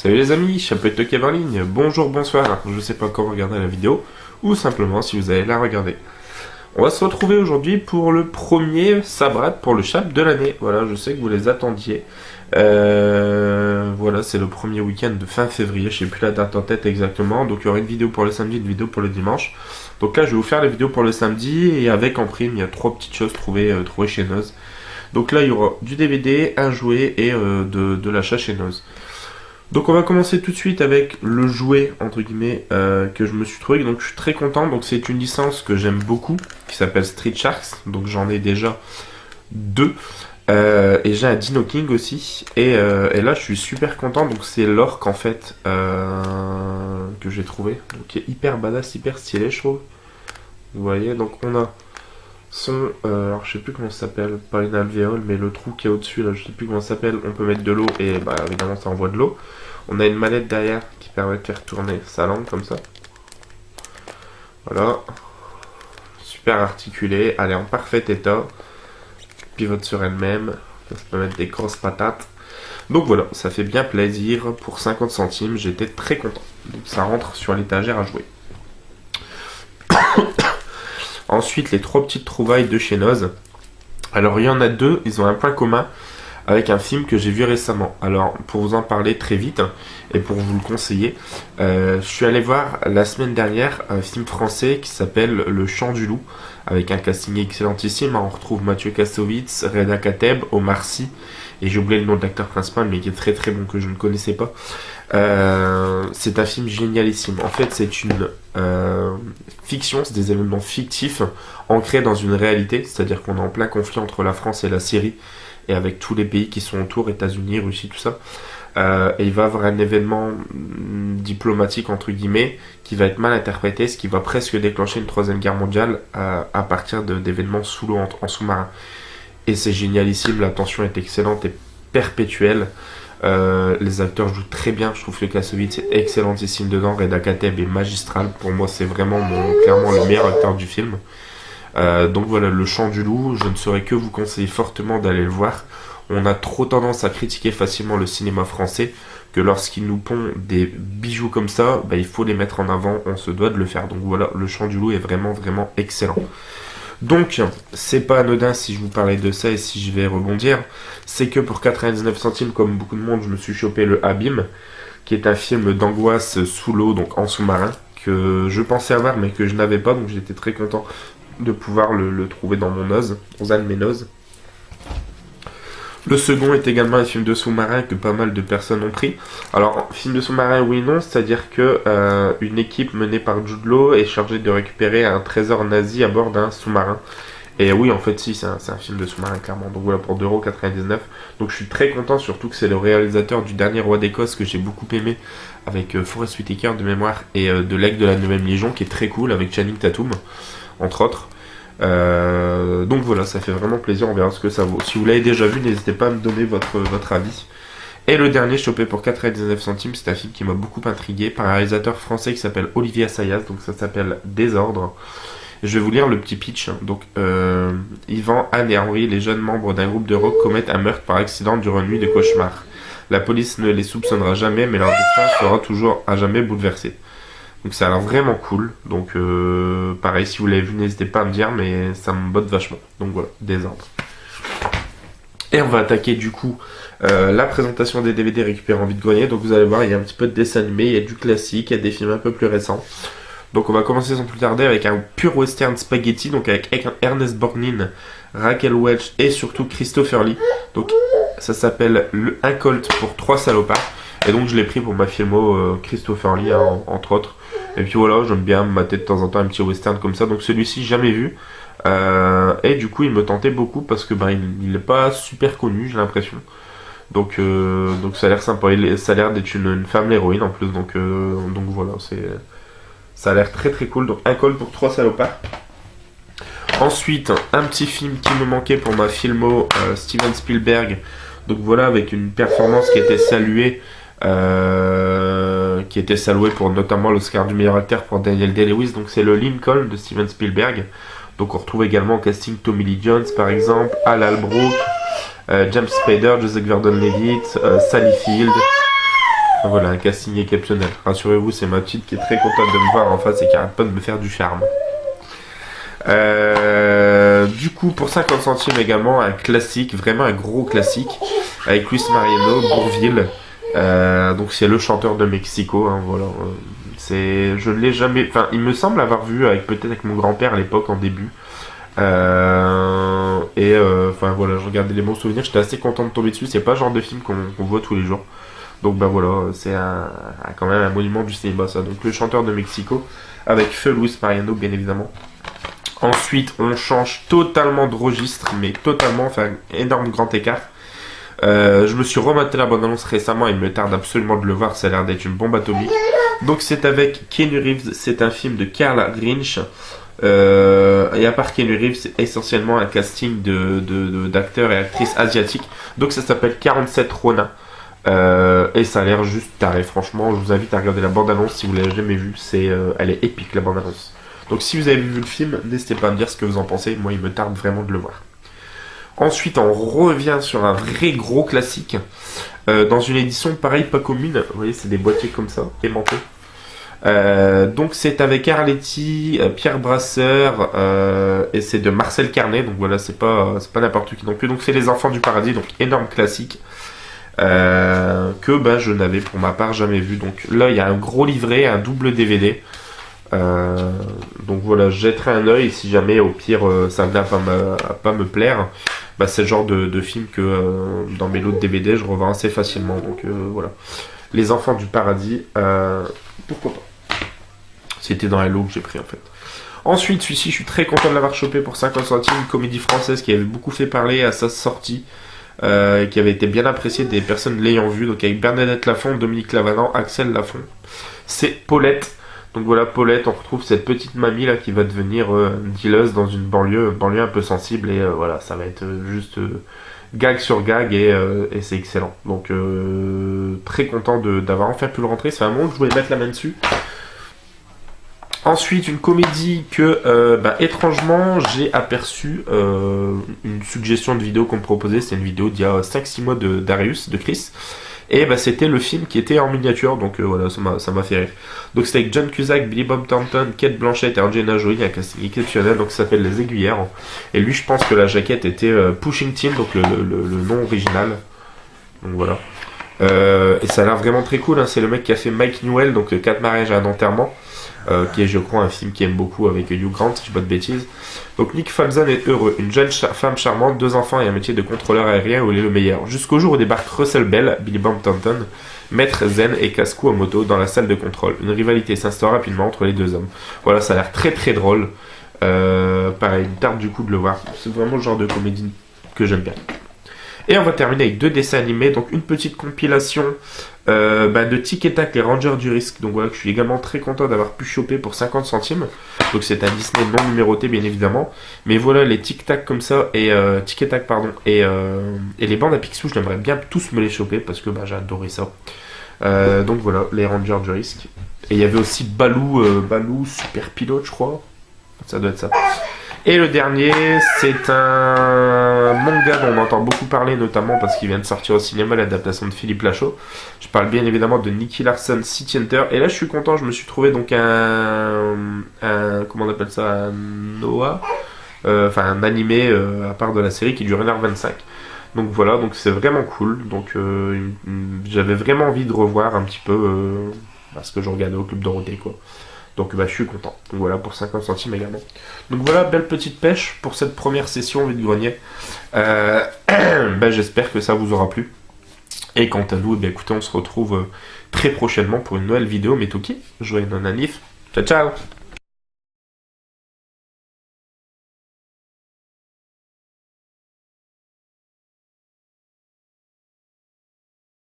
Salut les amis, Chapeau Kev en ligne, bonjour, bonsoir, je sais pas quand regarder la vidéo, ou simplement si vous allez la regarder. On va se retrouver aujourd'hui pour le premier Sabrat pour le Chap de l'année. Voilà, je sais que vous les attendiez. Voilà, c'est le premier week-end de fin février, je sais plus la date en tête exactement, donc il y aura une vidéo pour le samedi, une vidéo pour le dimanche. Donc là je vais vous faire la vidéo pour le samedi, et avec en prime il y a 3 petites choses trouvées chez Noz. Donc là il y aura du DVD, un jouet et de l'achat chez Noz. Donc on va commencer tout de suite avec le jouet entre guillemets que je me suis trouvé, donc je suis très content. Donc c'est une licence que j'aime beaucoup qui s'appelle Street Sharks, donc j'en ai déjà 2 et j'ai un Dino King aussi et là je suis super content. Donc c'est l'orque en fait que j'ai trouvé, donc qui est hyper badass, hyper stylé je trouve. Vous voyez, donc on a son alors je sais plus comment ça s'appelle, pas une alvéole mais le trou qui est au dessus là, je sais plus comment ça s'appelle. On peut mettre de l'eau et bah évidemment ça envoie de l'eau. On a une manette derrière qui permet de faire tourner sa langue comme ça. Voilà. Super articulé, elle est en parfait état. Pivote sur elle-même. Ça peut mettre des grosses patates. Donc voilà, ça fait bien plaisir. Pour 50 centimes, j'étais très content. Donc ça rentre sur l'étagère à jouer. Ensuite, les 3 petites trouvailles de chez Noz. Alors il y en a 2, ils ont un point commun avec un film que j'ai vu récemment. Alors pour vous en parler très vite et pour vous le conseiller, je suis allé voir la semaine dernière un film français qui s'appelle Le Chant du Loup, avec un casting excellentissime. On retrouve Mathieu Kassovitz, Reda Kateb, Omar Sy, et j'ai oublié le nom de l'acteur principal mais qui est très très bon, que je ne connaissais pas. C'est un film génialissime. En fait c'est une fiction, c'est des événements fictifs ancrés dans une réalité, c'est-à-dire qu'on est en plein conflit entre la France et la Syrie, et avec tous les pays qui sont autour, États-Unis, Russie, tout ça. Et il va y avoir un événement diplomatique, entre guillemets, qui va être mal interprété, ce qui va presque déclencher une 3ème guerre mondiale à partir d'événements sous l'eau, en sous-marin. Et c'est génialissime, la tension est excellente et perpétuelle. Les acteurs jouent très bien, je trouve que Kassovitz est excellentissime dedans, Reda Kateb est magistral, pour moi c'est vraiment clairement le meilleur acteur du film. Donc voilà, Le Chant du Loup, je ne saurais que vous conseiller fortement d'aller le voir. On a trop tendance à critiquer facilement le cinéma français, que lorsqu'il nous pond des bijoux comme ça, bah, il faut les mettre en avant, on se doit de le faire. Donc voilà, Le Chant du Loup est vraiment vraiment excellent. Donc c'est pas anodin si je vous parlais de ça et si je vais rebondir, c'est que pour 99 centimes, comme beaucoup de monde, je me suis chopé le Abîme, qui est un film d'angoisse sous l'eau, donc en sous-marin, que je pensais avoir mais que je n'avais pas, donc j'étais très content de pouvoir le trouver dans mon Noz, dans un de mes Noz. Le second est également un film de sous-marin que pas mal de personnes ont pris. Alors, film de sous-marin, oui et non, c'est-à-dire que une équipe menée par Jude Law est chargée de récupérer un trésor nazi à bord d'un sous-marin. Et oui, en fait, si, c'est un film de sous-marin, clairement. Donc voilà, pour 2,99 €. Donc je suis très content, surtout que c'est le réalisateur du Dernier Roi d'Écosse, que j'ai beaucoup aimé, avec Forest Whitaker de mémoire, et de L'Aigle de la 9ème Légion, qui est très cool, avec Channing Tatum, entre autres. Donc voilà, ça fait vraiment plaisir, on verra ce que ça vaut. Si vous l'avez déjà vu, n'hésitez pas à me donner votre avis. Et le dernier, chopé pour 4,19 centimes, c'est un film qui m'a beaucoup intrigué, par un réalisateur français qui s'appelle Olivier Assayas, donc ça s'appelle Désordre. Je vais vous lire le petit pitch. Donc, Yvan, Anne et Henri, les jeunes membres d'un groupe de rock, commettent un meurtre par accident durant une nuit de cauchemar. La police ne les soupçonnera jamais, mais leur destin sera toujours à jamais bouleversé. Donc ça a l'air vraiment cool. Donc pareil, si vous l'avez vu, n'hésitez pas à me dire, mais ça me botte vachement. Donc voilà, Désordre. Et on va attaquer du coup la présentation des DVD récupérés en vide-grenier. Donc vous allez voir, il y a un petit peu de dessin animé, il y a du classique, il y a des films un peu plus récents. Donc on va commencer sans plus tarder avec un pur western spaghetti, donc avec Ernest Borgnine, Raquel Welch et surtout Christopher Lee. Donc ça s'appelle Un Colt pour 3 salopards. Et donc je l'ai pris pour ma filmo Christopher Lee, hein, entre autres. Et puis voilà, j'aime bien me mater de temps en temps un petit western comme ça. Donc celui-ci, jamais vu. Et du coup, il me tentait beaucoup parce que il n'est pas super connu, j'ai l'impression. Donc ça a l'air sympa. Ça a l'air d'être une femme l'héroïne en plus. Donc voilà, ça a l'air très très cool. Donc Un Colt pour 3 salopards. Ensuite, un petit film qui me manquait pour ma filmo Steven Spielberg. Donc voilà, avec une performance qui était saluée. Qui était salué pour notamment l'Oscar du meilleur acteur pour Daniel Day-Lewis. Donc c'est le Lincoln de Steven Spielberg. Donc on retrouve également au casting Tommy Lee Jones par exemple, Al Albrook, James Spader, Joseph Gordon-Levitt, Sally Field, Voilà, un casting exceptionnel. Rassurez-vous, c'est ma petite qui est très contente de me voir en face et qui arrête pas de me faire du charme. Du coup, pour 50 centimes également, un classique, vraiment un gros classique, avec Luis Mariano, Bourvil. Donc c'est le chanteur de Mexico, hein, voilà. Je ne l'ai jamais... Enfin, il me semble avoir vu peut-être avec mon grand-père à l'époque, en début. Enfin voilà, je regardais les bons souvenirs, j'étais assez content de tomber dessus. C'est pas le genre de film qu'on voit tous les jours. Donc bah voilà, c'est quand même un monument du cinéma, ça. Donc le chanteur de Mexico, avec feu Luis Mariano, bien évidemment. Ensuite, on change totalement de registre, mais totalement, enfin, énorme grand écart. Je me suis rematé la bande-annonce récemment, il me tarde absolument de le voir, ça a l'air d'être une bombe atomique. Donc c'est avec Keanu Reeves, c'est un film de Karl Rinch. Et à part Keanu Reeves, c'est essentiellement un casting d'acteurs et actrices asiatiques. Donc ça s'appelle 47 Ronin. Et ça a l'air juste taré, franchement, je vous invite à regarder la bande-annonce si vous l'avez jamais vue, elle est épique la bande-annonce. Donc si vous avez vu le film, n'hésitez pas à me dire ce que vous en pensez, moi il me tarde vraiment de le voir. Ensuite on revient sur un vrai gros classique, dans une édition pareil pas commune, vous voyez c'est des boîtiers comme ça, aimantés. Donc c'est avec Arletty, Pierre Brasseur, et c'est de Marcel Carnet, donc voilà c'est pas n'importe qui non plus, donc c'est Les Enfants du Paradis, donc énorme classique. Que je n'avais pour ma part jamais vu. Donc là il y a un gros livret, un double DVD. Donc voilà, je jetterai un œil si jamais au pire ça venait à pas me plaire. C'est le genre de film que dans mes lots de DVD je revends assez facilement. Donc voilà. Les Enfants du Paradis, pourquoi pas. C'était dans un lot que j'ai pris en fait. Ensuite, celui-ci, je suis très content de l'avoir chopé pour 50 centimes. Une comédie française qui avait beaucoup fait parler à sa sortie. Qui avait été bien apprécié des personnes l'ayant vu, donc avec Bernadette Lafont, Dominique Lavanant, Axel Lafont. C'est Paulette. Donc voilà, Paulette, on retrouve cette petite mamie là qui va devenir dealeuse dans une banlieue un peu sensible, et voilà, ça va être juste gag sur gag, et c'est excellent. Donc très content d'avoir enfin pu le rentrer, c'est un moment que je voulais mettre la main dessus. Ensuite, une comédie que, étrangement, j'ai aperçu une suggestion de vidéo qu'on me proposait. C'est une vidéo d'il y a 5-6 mois de Darius, de Chris. Et c'était le film qui était en miniature, donc voilà, ça m'a fait rire. Donc c'était avec John Cusack, Billy Bob Thornton, Kate Blanchett et Angelina Jolie, un casting exceptionnel, donc ça s'appelle Les Aiguillères. Et lui, je pense que la jaquette était Pushing Teen, donc le nom original. Donc voilà. Et ça a l'air vraiment très cool, hein. C'est le mec qui a fait Mike Newell, donc 4 mariages et un enterrement. Qui est, je crois, un film qu'il aime beaucoup avec Hugh Grant, si je dis pas de bêtises. Donc Nick Falzon est heureux, une jeune femme charmante, 2 enfants et un métier de contrôleur aérien où il est le meilleur. Jusqu'au jour où débarque Russell Bell, Billy Bob Thornton, maître zen et casse-cou à moto dans la salle de contrôle. Une rivalité s'instaure rapidement entre les deux hommes. Voilà, ça a l'air très très drôle. Pareil, une tarde du coup de le voir. C'est vraiment le genre de comédie que j'aime bien. Et on va terminer avec 2 dessins animés, donc une petite compilation de Tic et Tac, les Rangers du Risque. Donc voilà, que je suis également très content d'avoir pu choper pour 50 centimes. Donc c'est un Disney non numéroté bien évidemment. Mais voilà, les Tic Tac comme ça, et Tic et Tac pardon, et les bandes à Picsou, j'aimerais bien tous me les choper parce que j'ai adoré ça. Donc voilà, les Rangers du Risque. Et il y avait aussi Baloo Super Pilote, je crois. Ça doit être ça. Et le dernier, c'est un manga dont on entend beaucoup parler, notamment parce qu'il vient de sortir au cinéma, l'adaptation de Philippe Lachaud. Je parle bien évidemment de Nicky Larson, City Hunter. Et là, je suis content, je me suis trouvé donc comment on appelle ça, un Noah, un animé à part de la série qui dure 1h25. Donc voilà, donc c'est vraiment cool. Donc j'avais vraiment envie de revoir un petit peu parce que je regardais au Club Dorothée, quoi. Donc je suis content. Donc voilà, pour 50 centimes également. Donc voilà, belle petite pêche pour cette première session vide-grenier. J'espère que ça vous aura plu. Et quant à nous, écoutez, on se retrouve très prochainement pour une nouvelle vidéo. Mais Toki, joyeux non-anif. Ciao ciao.